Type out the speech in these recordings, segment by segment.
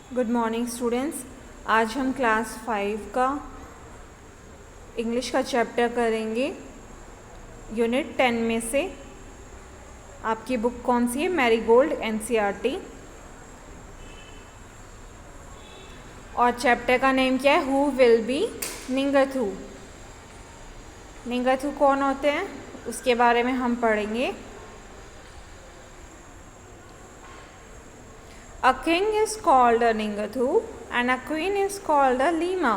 Good morning students. आज हम class 5 का इंग्लिश का चैप्टर करेंगे यूनिट 10 में से। आपकी बुक कौन सी है? Marigold NCERT. और चैप्टर का नेम क्या है? Who will be ningthou. निंगथू कौन होते हैं उसके बारे में हम पढ़ेंगे। A king is called a Ningathu and a queen is called a Lima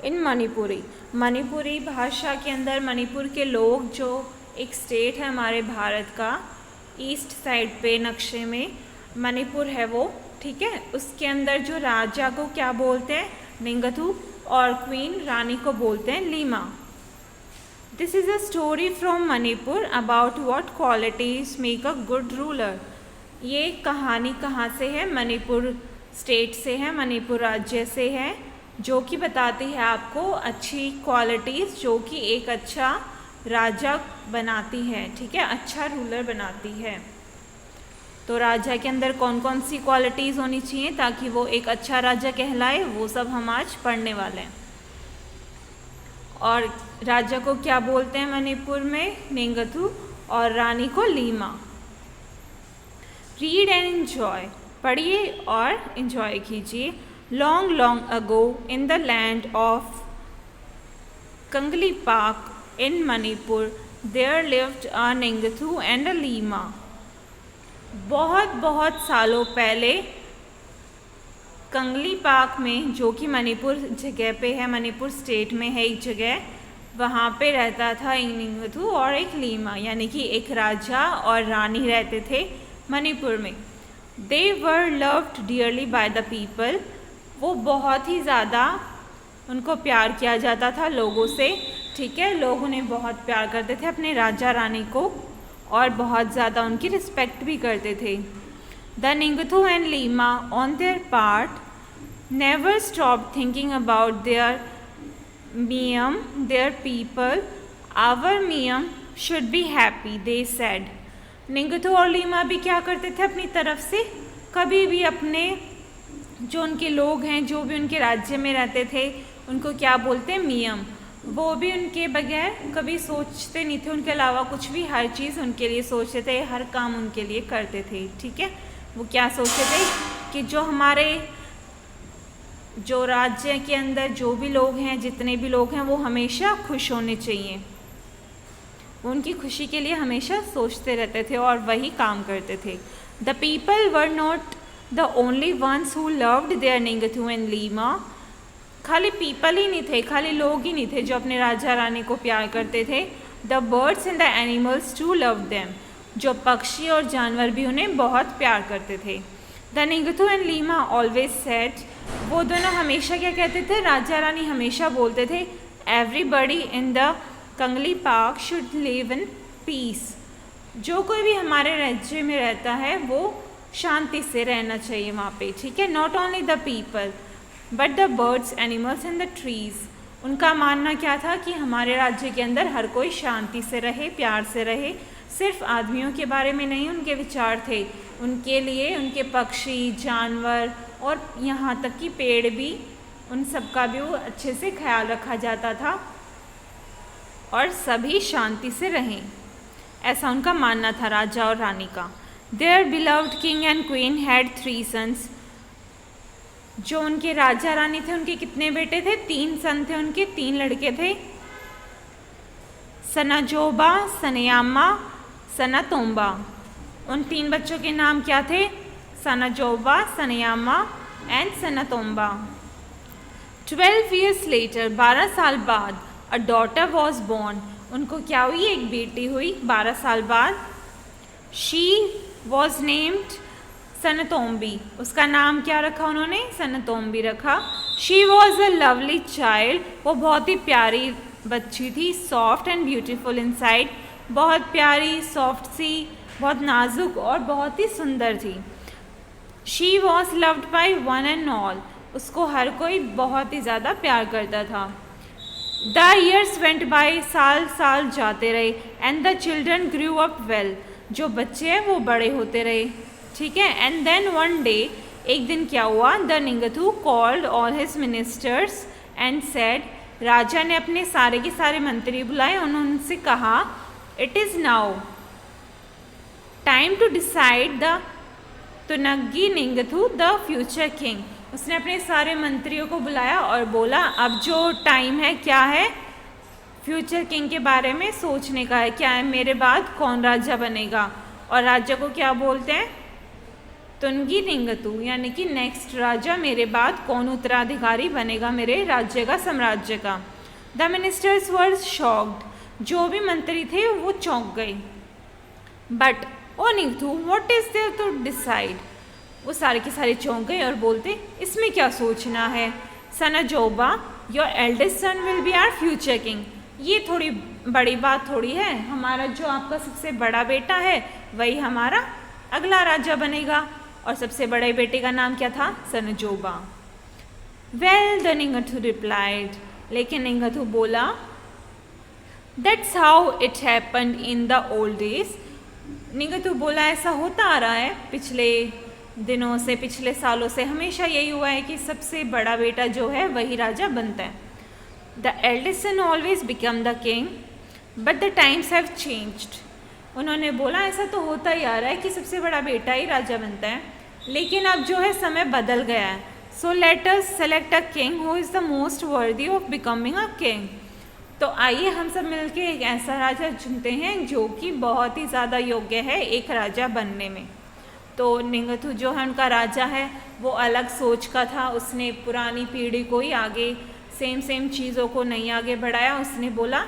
in Manipuri। Manipuri भाषा के अंदर मणिपुर के लोग, जो एक स्टेट है हमारे भारत का, ईस्ट साइड पे नक्शे में मणिपुर है वो, ठीक है। उसके अंदर जो राजा को क्या बोलते हैं? निंगथू। और क्वीन रानी को बोलते हैं Lima. This is a story from Manipur about what qualities make a good ruler. ये कहानी कहाँ से है? मणिपुर स्टेट से है, मणिपुर राज्य से है, जो कि बताती है आपको अच्छी क्वालिटीज़ जो कि एक अच्छा राजा बनाती है, ठीक है, अच्छा रूलर बनाती है। तो राजा के अंदर कौन कौन सी क्वालिटीज़ होनी चाहिए ताकि वो एक अच्छा राजा कहलाए, वो सब हम आज पढ़ने वाले हैं। और राजा को क्या बोलते हैं मणिपुर में? निंगथू। और रानी को लीमा। रीड एंड एन्जॉय, पढ़िए और एंजॉय कीजिए। Long long ago in the land of Kangleipak in Manipur there lived a ningthou and a leima. बहुत बहुत सालों पहले कंगलीपाक में, जो कि मणिपुर जगह पे है, मणिपुर स्टेट में है एक जगह, वहाँ पे रहता था एक निंगथू और एक लीमा, यानी कि एक राजा और रानी रहते थे मणिपुर में। They were loved dearly by the people. वो बहुत ही ज़्यादा, उनको प्यार किया जाता था लोगों से, ठीक है। लोग उन्हें बहुत प्यार करते थे, अपने राजा रानी को, और बहुत ज़्यादा उनकी रिस्पेक्ट भी करते थे। The ningthou and leima on their part never stop thinking about their meeyam, their people. Our meeyam should be happy, they said. निंगथू और लीमा भी क्या करते थे अपनी तरफ से? कभी भी अपने जो उनके लोग हैं, जो भी उनके राज्य में रहते थे, उनको क्या बोलते हैं? मियम। वो भी उनके बगैर कभी सोचते नहीं थे, उनके अलावा कुछ भी, हर चीज़ उनके लिए सोचते थे, हर काम उनके लिए करते थे, ठीक है। वो क्या सोचते थे कि जो राज्य के अंदर जो भी लोग हैं, जितने भी लोग हैं, वो हमेशा खुश होने चाहिए। वो उनकी खुशी के लिए हमेशा सोचते रहते थे और वही काम करते थे। The people were not the only ones who loved their ningthou and leima. खाली पीपल ही नहीं थे, खाली लोग ही नहीं थे जो अपने राजा रानी को प्यार करते थे। The birds and the animals to love them. जो पक्षी और जानवर भी उन्हें बहुत प्यार करते थे। The ningthou and leima always said. वो दोनों हमेशा क्या कहते थे? राजा रानी हमेशा बोलते थे, everybody in the Kangleipak should live in peace. जो कोई भी हमारे राज्य में रहता है वो शांति से रहना चाहिए वहाँ पे, ठीक है। Not only the people but the birds, animals and the trees. उनका मानना क्या था कि हमारे राज्य के अंदर हर कोई शांति से रहे, प्यार से रहे। सिर्फ आदमियों के बारे में नहीं उनके विचार थे, उनके लिए उनके पक्षी, जानवर और यहाँ तक कि पेड़ भी, उन सब का भी वो अच्छे से ख्याल रखा जाता था और सभी शांति से रहें, ऐसा उनका मानना था राजा और रानी का। Their beloved king and queen had 3 sons. जो उनके राजा रानी थे, उनके कितने बेटे थे? 3 सन थे उनके, 3 लड़के थे। सनाजोबा, सनयामा, सनातोम्बा। उन 3 बच्चों के नाम क्या थे? सनाजोबा, सनयामा एंड सनातोम्बा। 12 years later, 12 साल बाद, अ डॉटर वॉज बॉर्न। उनको क्या हुई? एक बेटी हुई 12 साल बाद। She was named Sanatombi. उसका नाम क्या रखा उन्होंने? सनतोम्बी रखा। She was a lovely child. वो बहुत ही प्यारी बच्ची थी। Soft and beautiful inside. बहुत प्यारी, सॉफ्ट सी, बहुत नाजुक और बहुत ही सुंदर थी। She was loved by one and all. उसको हर कोई बहुत ही ज़्यादा प्यार करता था। द ईयर्स वेंट बाई, साल साल जाते रहे। And the children grew up well. जो बच्चे हैं वो बड़े होते रहे, ठीक है। एंड देन वन डे एक दिन क्या हुआ, the ningthou called all his ministers and said, राजा ने अपने सारे के सारे मंत्री बुलाए, उन्होंने उनसे कहा, it is now time to decide the Tunggi ningthou the future king. उसने अपने सारे मंत्रियों को बुलाया और बोला, अब जो टाइम है क्या है, फ्यूचर किंग के बारे में सोचने का है, क्या है मेरे बाद कौन राजा बनेगा। और राजा को क्या बोलते हैं, तुनगी निंगथू, यानी कि नेक्स्ट राजा, मेरे बाद कौन उत्तराधिकारी बनेगा मेरे राज्य का, साम्राज्य का। द मिनिस्टर्स वर शॉक्ड, जो भी मंत्री थे वो चौंक गए। But oh ningthou what is there to decide, वो सारे के सारे चौंक गए और बोलते, इसमें क्या सोचना है, Sanajoba your eldest son will be our future king, ये थोड़ी बड़ी बात थोड़ी है, हमारा जो आपका सबसे बड़ा बेटा है वही हमारा अगला राजा बनेगा। और सबसे बड़े बेटे का नाम क्या था, Sanajoba. Well the ningthou replied, लेकिन निंगथू बोला, that's how it happened in the old days. निंगथू बोला, ऐसा होता आ रहा है पिछले दिनों से, पिछले सालों से हमेशा यही हुआ है कि सबसे बड़ा बेटा जो है वही राजा बनता है। The eldest son always become the king but the times have changed. उन्होंने बोला, ऐसा तो होता ही आ रहा है कि सबसे बड़ा बेटा ही राजा बनता है, लेकिन अब जो है समय बदल गया है। So let us select a king who is the most वर्दी ऑफ बिकमिंग अ किंग। तो आइए हम सब मिलके एक ऐसा राजा चुनते हैं जो कि बहुत ही ज़्यादा योग्य है एक राजा बनने में। तो निंगथू जो है उनका राजा है वो अलग सोच का था, उसने पुरानी पीढ़ी को ही आगे सेम चीज़ों को नहीं आगे बढ़ाया। उसने बोला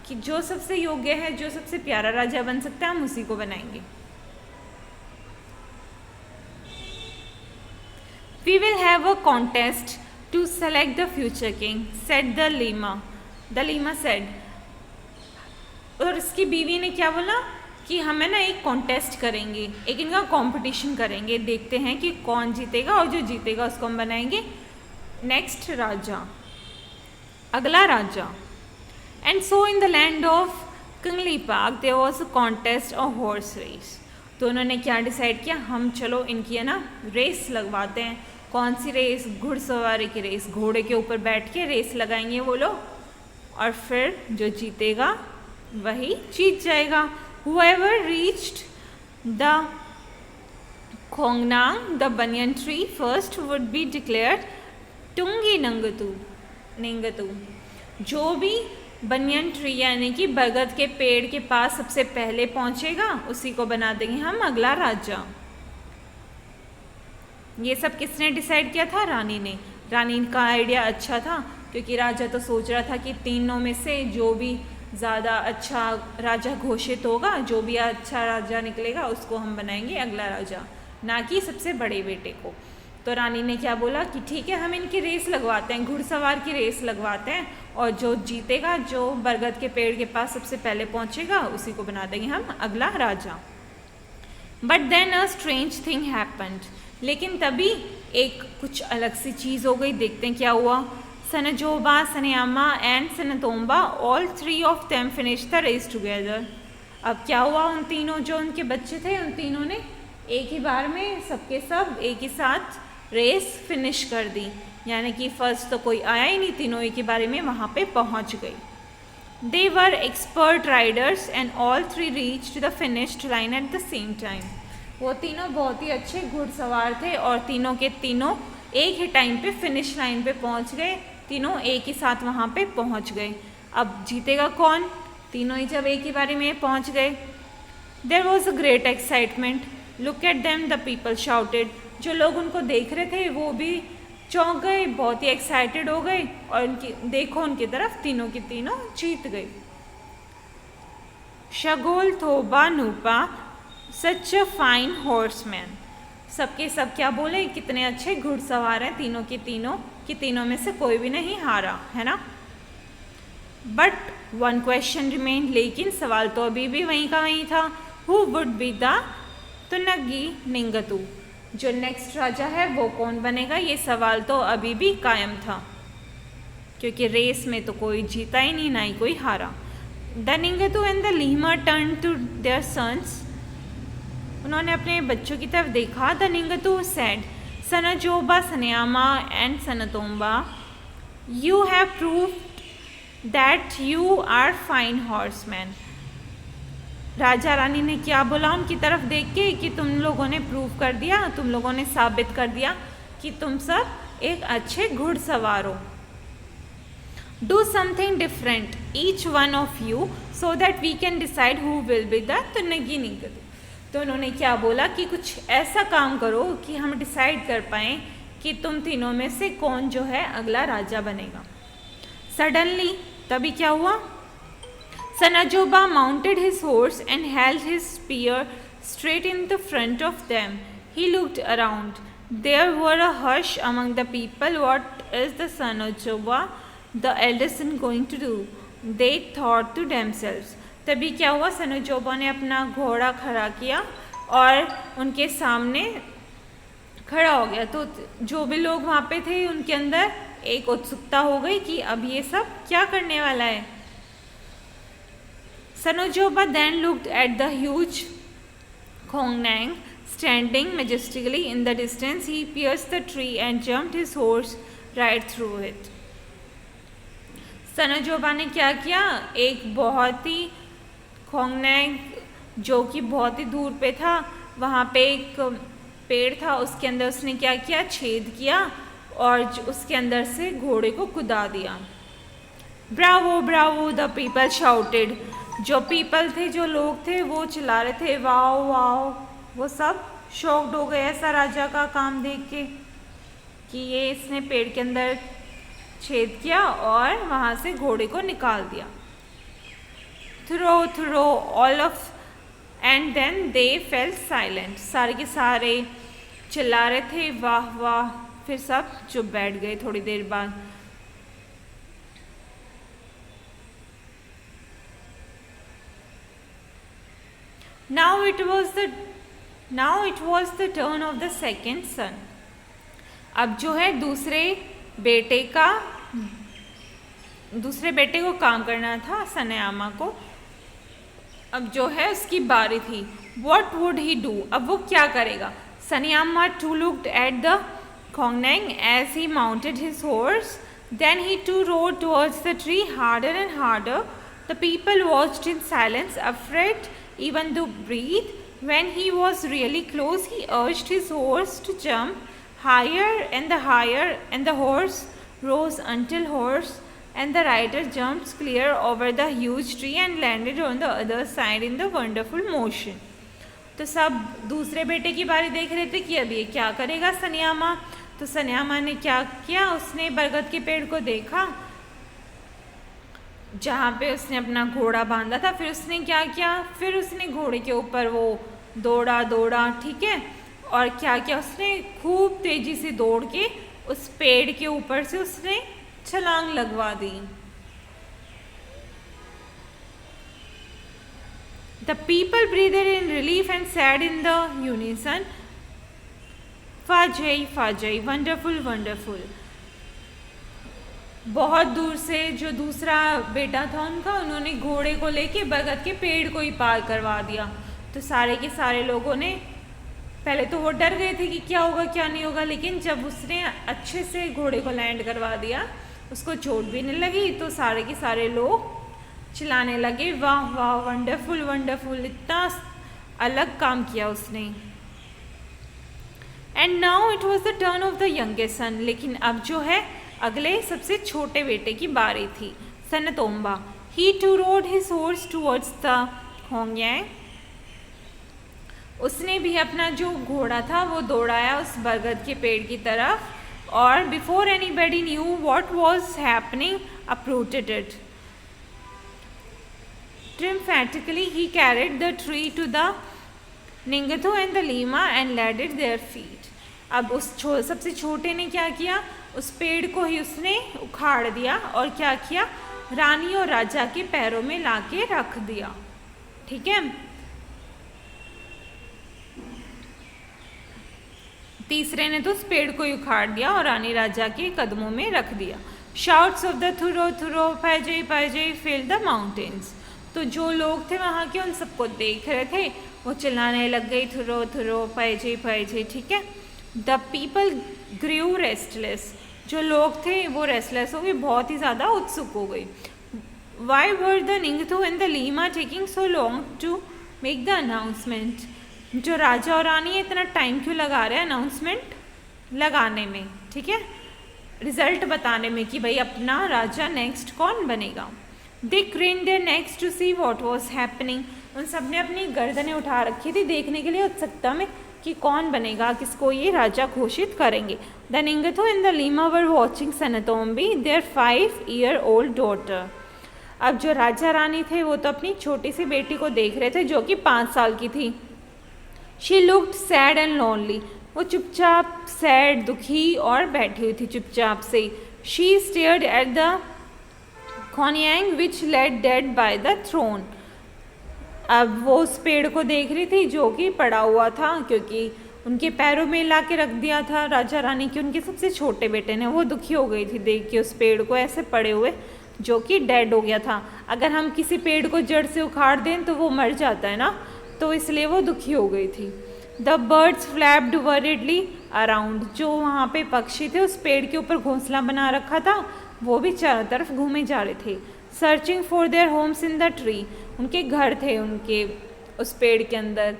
कि जो सबसे योग्य है, जो सबसे प्यारा राजा बन सकता है, हम उसी को बनाएंगे। We will have a contest to select the future king, said the Lima. The Lima said. और इसकी बीवी ने क्या बोला कि हमें ना एक कॉन्टेस्ट करेंगे, एक इनका कंपटीशन करेंगे, देखते हैं कि कौन जीतेगा और जो जीतेगा उसको हम बनाएंगे नेक्स्ट राजा, अगला राजा। And so in the land of Kangleipak there was a contest of horse race. तो उन्होंने क्या डिसाइड किया, हम चलो इनकी है ना रेस लगवाते हैं। कौन सी रेस, घुड़सवारी की रेस, घोड़े के ऊपर बैठ के रेस लगाएंगे वो लोग, और फिर जो जीतेगा वही जीत जाएगा। Whoever reached the Khongnang, the banyan tree, first would be declared Tungi Ningatu। जो भी बनियन ट्री यानी कि बरगद के पेड़ के पास सबसे पहले पहुंचेगा उसी को बना देंगे हम अगला राजा। ये सब किसने डिसाइड किया था, रानी ने। रानी का आइडिया अच्छा था क्योंकि राजा तो सोच रहा था कि तीनों में से जो भी ज़्यादा अच्छा राजा घोषित होगा, जो भी अच्छा राजा निकलेगा उसको हम बनाएंगे अगला राजा, ना कि सबसे बड़े बेटे को। तो रानी ने क्या बोला कि ठीक है, हम इनकी रेस लगवाते हैं, घुड़सवार की रेस लगवाते हैं, और जो जीतेगा, जो बरगद के पेड़ के पास सबसे पहले पहुंचेगा उसी को बना देंगे हम अगला राजा। But then a strange thing happened, लेकिन तभी एक कुछ अलग सी चीज़ हो गई। देखते हैं क्या हुआ। Sanajoba, Sanayama and Sanatomba, all three of them finish the race together. अब क्या हुआ, उन तीनों जो उनके बच्चे थे उन तीनों ने एक ही बार में सबके सब एक ही साथ रेस फिनिश कर दी, यानी कि फर्स्ट तो कोई आया ही नहीं, तीनों एक ही बारे में वहाँ पे पहुँच गई। They were expert riders and all three reached the finished line at the same time. वो तीनों बहुत ही अच्छे घुड़सवार थे और तीनों के तीनों एक ही टाइम पे फिनिश लाइन पे पहुँच गए, तीनों एक ही साथ वहाँ पे पहुँच गए। अब जीतेगा कौन, तीनों ही जब एक ही बारे में पहुँच गए। There was a great excitement, look at them the people shouted. जो लोग उनको देख रहे थे वो भी चौंक गए, बहुत ही एक्साइटेड हो गए, और उनकी देखो उनकी तरफ, तीनों की तीनों जीत गई। शगोल थोबा नूपा सच अ फाइन हॉर्समैन। सबके सब क्या बोले, कितने अच्छे घुड़सवार हैं तीनों की तीनों, कि तीनों में से कोई भी नहीं हारा, है ना। बट वन क्वेश्चन रिमेन, लेकिन सवाल तो अभी भी वहीं का वहीं था। Who would be the Tunggi निंगथू, जो नेक्स्ट राजा है वो कौन बनेगा, ये सवाल तो अभी भी कायम था, क्योंकि रेस में तो कोई जीता ही नहीं, ना ही कोई हारा। The ningthou and the leima turn to their sons, उन्होंने अपने बच्चों की तरफ देखा। The ningthou said, Sanajoba, Sanayama and Sanatomba, you have proved that you are fine horsemen. Raja Rani ने क्या बोला उनकी तरफ देख के कि तुम लोगों ने प्रूव कर दिया, तुम लोगों ने साबित कर दिया कि तुम सब एक अच्छे घुड़सवार हो. Do something different, each one of you, so that we can decide who will be the तुनगी निगदु. तो उन्होंने क्या बोला कि कुछ ऐसा काम करो कि हम डिसाइड कर पाएँ कि तुम तीनों में से कौन जो है अगला राजा बनेगा. सडनली तभी क्या हुआ? Sanajoba mounted his horse and held his spear straight in the front of them. He looked around. There were a hush among the people. What is the Sanajoba, the eldest son, going to do? They thought to themselves. तभी क्या हुआ? सनाजोबा ने अपना घोड़ा खड़ा किया और उनके सामने खड़ा हो गया. तो जो भी लोग वहाँ पे थे उनके अंदर एक उत्सुकता हो गई कि अब ये सब क्या करने वाला है. Sanajoba then looked at the huge Khongnang standing majestically in the distance. He pierced the tree and jumped his horse right through it. सनाजोबा ने क्या किया? एक बहुत ही खोंगनैंग जो कि बहुत ही दूर पे था, वहाँ पे एक पेड़ था, उसके अंदर उसने क्या किया? छेद किया और उसके अंदर से घोड़े को कुदा दिया. Bravo Bravo the people shouted. जो पीपल थे, जो लोग थे, वो चिल्ला रहे थे वाओ वाओ. वो सब शॉक्ड हो गए ऐसा राजा का काम देख के कि ये इसने पेड़ के अंदर छेद किया और वहाँ से घोड़े को निकाल दिया. Threw all off and then they fell silent. सारे के सारे चिल्ला रहे थे वाह वाह, फिर सब चुप बैठ गए थोड़ी देर बाद. Now it was the turn of the second son. अब जो है दूसरे बेटे को काम करना था, सनायामा को. अब जो है उसकी बारी थी. What would he do? अब वो क्या करेगा? Sanayama too looked at the Khongnang as he mounted his horse. Then he too rode towards the tree harder and harder. The people watched in silence, afraid even to breathe. When he was really close, he urged his horse to jump higher, and the horse rose until horse and the rider jumped clear over the huge tree and landed on the other side in the wonderful motion. तो सब दूसरे बेटे की बारी देख रहे थे कि अब ये क्या करेगा सनायामा. तो सनायामा ने क्या किया? उसने बरगद के पेड़ को देखा जहाँ पे उसने अपना घोड़ा बांधा था. फिर उसने क्या किया? फिर उसने घोड़े के ऊपर वो दौड़ा, ठीक है. और क्या किया? उसने खूब तेजी से दौड़ के उस पेड़ के ऊपर से उसने छलांग लगवा दी. The people breathed in relief and said in the unison, Fajai, Fajai, wonderful, wonderful. बहुत दूर से जो दूसरा बेटा था उनका, उन्होंने घोड़े को लेके बरगद के पेड़ को ही पार करवा दिया. तो सारे के सारे लोगों ने पहले तो वो डर गए थे कि क्या होगा क्या नहीं होगा, लेकिन जब उसने अच्छे से घोड़े को लैंड करवा दिया, उसको चोट भी नहीं लगी, तो सारे के सारे लोग चिल्लाने लगे वाह वाह, वंडरफुल वंडरफुल, इतना अलग काम किया उसने. And now it was the turn off the youngest son. लेकिन अब जो है अगले सबसे छोटे बेटे की बारी थी, Sanatomba. He too rode his horse towards the khongyang. उसने भी अपना जो घोड़ा था वो दौड़ाया उस बरगद के पेड़ की तरफ, और before anybody knew what was happening uprooted it. Triumphantly he carried the tree to the Ningathu and the Lima and laid it their feet. अब उस सबसे छोटे ने क्या किया? उस पेड़ को ही उसने उखाड़ दिया और क्या किया? रानी और राजा के पैरों में लाके रख दिया. ठीक है. तीसरे ने तो उस पेड़ को ही उखाड़ दिया और रानी राजा के कदमों में रख दिया. Shouts of the थुरो थुरो पाजई पाजई filled the mountains. तो जो लोग थे वहाँ के, उन सबको देख रहे थे, वो चिल्लाने लग गई थुरो थुरो पाजई पाजई. ठीक है. द पीपल ग्रू रेस्टलेस, जो लोग थे वो रेस्टलेस हो गए, बहुत ही ज़्यादा उत्सुक हो गए. Why were the ningthou and the leima taking so long to make the announcement, जो राजा और रानी इतना टाइम क्यों लगा रहे हैं अनाउंसमेंट लगाने में, ठीक है, रिजल्ट बताने में कि भाई अपना राजा नेक्स्ट कौन बनेगा. They crane their necks to see what was happening, उन सब ने अपनी गर्दनें उठा रखी थी देखने के लिए उत्सुकता में कि कौन बनेगा, किसको ये राजा घोषित करेंगे. The ningthou and the leima were watching Sanatombi their 5-year-old daughter. अब जो राजा रानी थे वो तो अपनी छोटी सी बेटी को देख रहे थे जो कि 5 साल की थी. She looked sad and lonely, वो चुपचाप सैड दुखी और बैठी हुई थी चुपचाप से. She stared at the khongyang which laid dead by the throne. अब वो उस पेड़ को देख रही थी जो कि पड़ा हुआ था, क्योंकि उनके पैरों में ला के रख दिया था राजा रानी की उनके सबसे छोटे बेटे ने. वो दुखी हो गई थी देख के उस पेड़ को ऐसे पड़े हुए जो कि डेड हो गया था. अगर हम किसी पेड़ को जड़ से उखाड़ दें तो वो मर जाता है ना, तो इसलिए वो दुखी हो गई थी. द बर्ड्स फ्लैप्ड वरीडली अराउंड, जो वहाँ पे पक्षी थे उस पेड़ के ऊपर घोंसला बना रखा था वो भी चारों तरफ घूमे जा रहे थे. Searching for their homes in the tree, उनके घर थे उनके उस पेड़ के अंदर.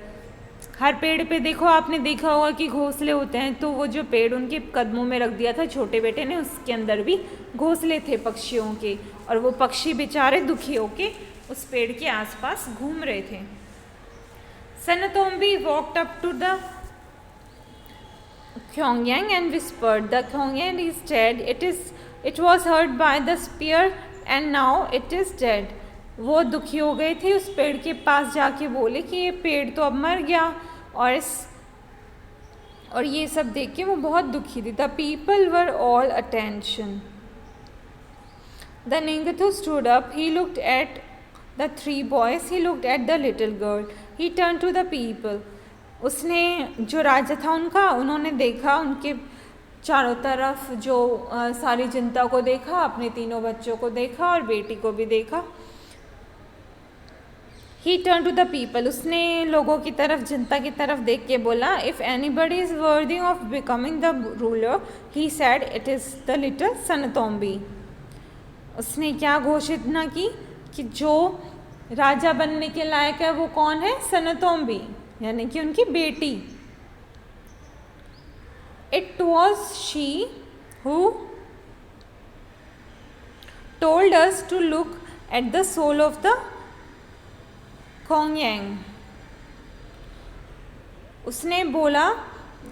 हर पेड़ पे देखो आपने देखा होगा कि घोंसले होते हैं, तो वो जो पेड़ उनके कदमों में रख दिया था छोटे बेटे ने, उसके अंदर भी घोंसले थे पक्षियों के, और वो पक्षी बेचारे दुखी होके उस पेड़ के आसपास घूम रहे थे. Sanatombi walked up to the khongyang and whispered, the khongyang is dead, it was hurt by the spear and now it is dead. वो दुखी हो गए थे, उस पेड़ के पास जाके बोले कि ये पेड़ तो अब मर गया, और ये सब देख के वो बहुत दुखी थी. The people were all attention. The ningthou stood up, he looked at the 3 boys, he looked at the little girl, he turn to the people. उसने, जो राजा था उनका, उन्होंने देखा उनके चारों तरफ, जो सारी जनता को देखा, अपने तीनों बच्चों को देखा और बेटी को भी देखा. He turn to the people, उसने लोगों की तरफ, जनता की तरफ देख के बोला, if anybody is worthy of becoming the ruler, he said it is the little Sanatombi. उसने क्या घोषणा की कि जो राजा बनने के लायक है वो कौन है, सनतोम्बी, यानी कि उनकी बेटी. It was she who told us to look at the soul of the khongyang. उसने बोला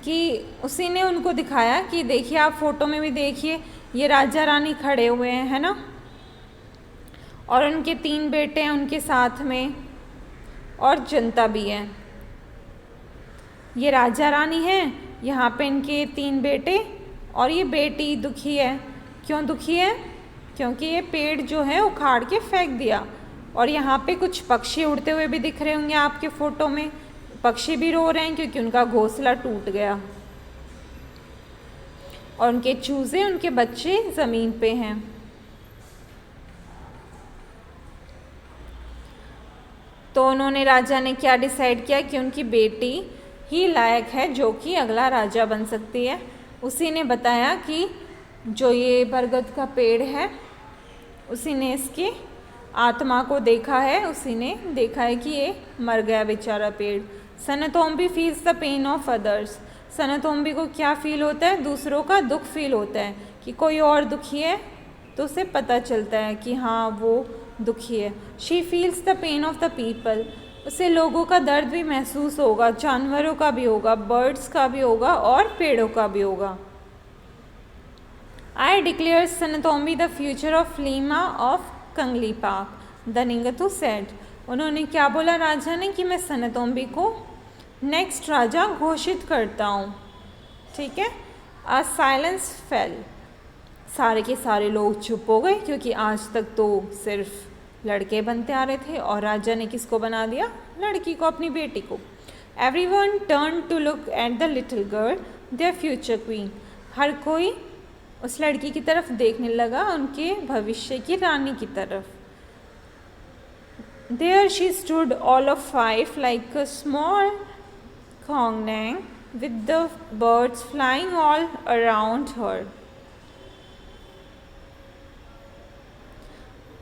कि उसी ने उनको दिखाया कि देखिए, आप फोटो में भी देखिए, ये राजा रानी खड़े हुए हैं, है ना, और उनके 3 बेटे हैं उनके साथ में, और जनता भी है. ये राजा रानी हैं, यहाँ पे इनके 3 बेटे, और ये बेटी दुखी है. क्यों दुखी है? क्योंकि ये पेड़ जो है उखाड़ के फेंक दिया. और यहाँ पे कुछ पक्षी उड़ते हुए भी दिख रहे होंगे आपके फ़ोटो में. पक्षी भी रो रहे हैं क्योंकि उनका घोंसला टूट गया, और उनके चूजे, उनके बच्चे ज़मीन पे हैं. तो उन्होंने, राजा ने क्या डिसाइड किया कि उनकी बेटी ही लायक है जो कि अगला राजा बन सकती है. उसी ने बताया कि जो ये बरगद का पेड़ है, उसी ने इसकी आत्मा को देखा है, उसी ने देखा है कि ये मर गया बेचारा पेड़. Sanatombi feels the pain of others, Sanatombi को क्या फील होता है, दूसरों का दुख फील होता है, कि कोई और दुखी है तो उसे पता चलता है कि हाँ वो दुखी है. She feels the pain of the people, उसे लोगों का दर्द भी महसूस होगा, जानवरों का भी होगा, बर्ड्स का भी होगा और पेड़ों का भी होगा. I declare Sanatombi the future of leima of Kangleipak, the ningthou said. उन्होंने क्या बोला राजा ने कि मैं सनतोम्बी को नेक्स्ट राजा घोषित करता हूँ. ठीक है. अ साइलेंस फेल, सारे के सारे लोग चुप हो गए, क्योंकि आज तक तो सिर्फ लड़के बनते आ रहे थे, और राजा ने किसको बना दिया, लड़की को, अपनी बेटी को. Everyone turn to look at the little girl, their future queen. हर कोई उस लड़की की तरफ देखने लगा, उनके भविष्य की रानी की तरफ. There she stood, all of 5, like a small खोंगयांग with the birds flying all around her.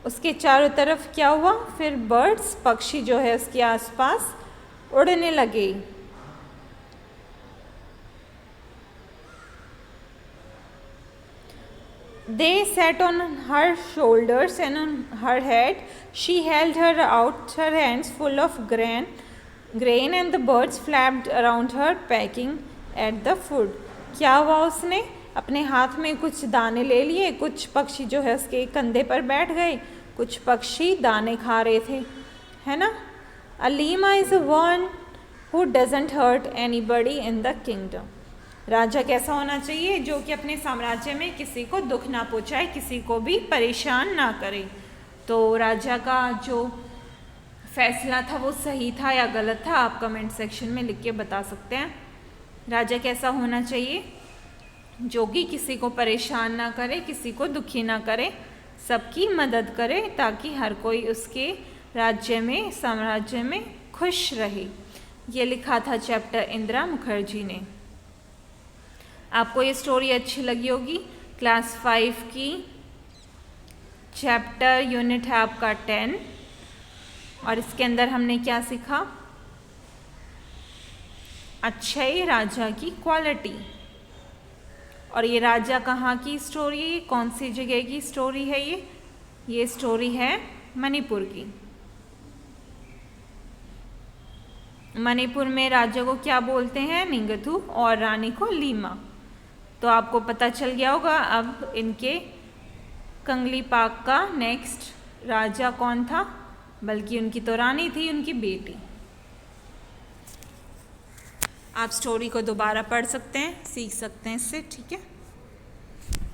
उसके चारों तरफ क्या हुआ, फिर बर्ड्स पक्षी जो है उसके आसपास उड़ने लगे. They sat on her shoulders and on her head. She held her out her hands full of grain, and the birds flapped around her, pecking at the food. क्या हुआ, उसने अपने हाथ में कुछ दाने ले लिए, कुछ पक्षी जो है उसके कंधे पर बैठ गए, कुछ पक्षी दाने खा रहे थे, है ना. Alima is one who doesn't hurt anybody in the kingdom. राजा कैसा होना चाहिए, जो कि अपने साम्राज्य में किसी को दुख ना पहुँचाए, किसी को भी परेशान ना करे. तो राजा का जो फैसला था वो सही था या गलत था, आप कमेंट सेक्शन में लिख के बता सकते हैं. राजा कैसा होना चाहिए, जो कि किसी को परेशान ना करे, किसी को दुखी ना करे, सबकी मदद करे ताकि हर कोई उसके राज्य में, साम्राज्य में खुश रहे. ये लिखा था चैप्टर इंदिरा मुखर्जी ने. आपको ये स्टोरी अच्छी लगी होगी. क्लास 5 की चैप्टर यूनिट है आपका 10 और इसके अंदर हमने क्या सीखा, अच्छे राजा की क्वालिटी. और ये राजा कहाँ की स्टोरी है, कौन सी जगह की स्टोरी है, ये स्टोरी है मणिपुर की. मणिपुर में राजा को क्या बोलते हैं, निंगथु, और रानी को लीमा. तो आपको पता चल गया होगा अब इनके कंगलीपाक का नेक्स्ट राजा कौन था, बल्कि उनकी तो रानी थी, उनकी बेटी. आप स्टोरी को दोबारा पढ़ सकते हैं, सीख सकते हैं इससे, ठीक है.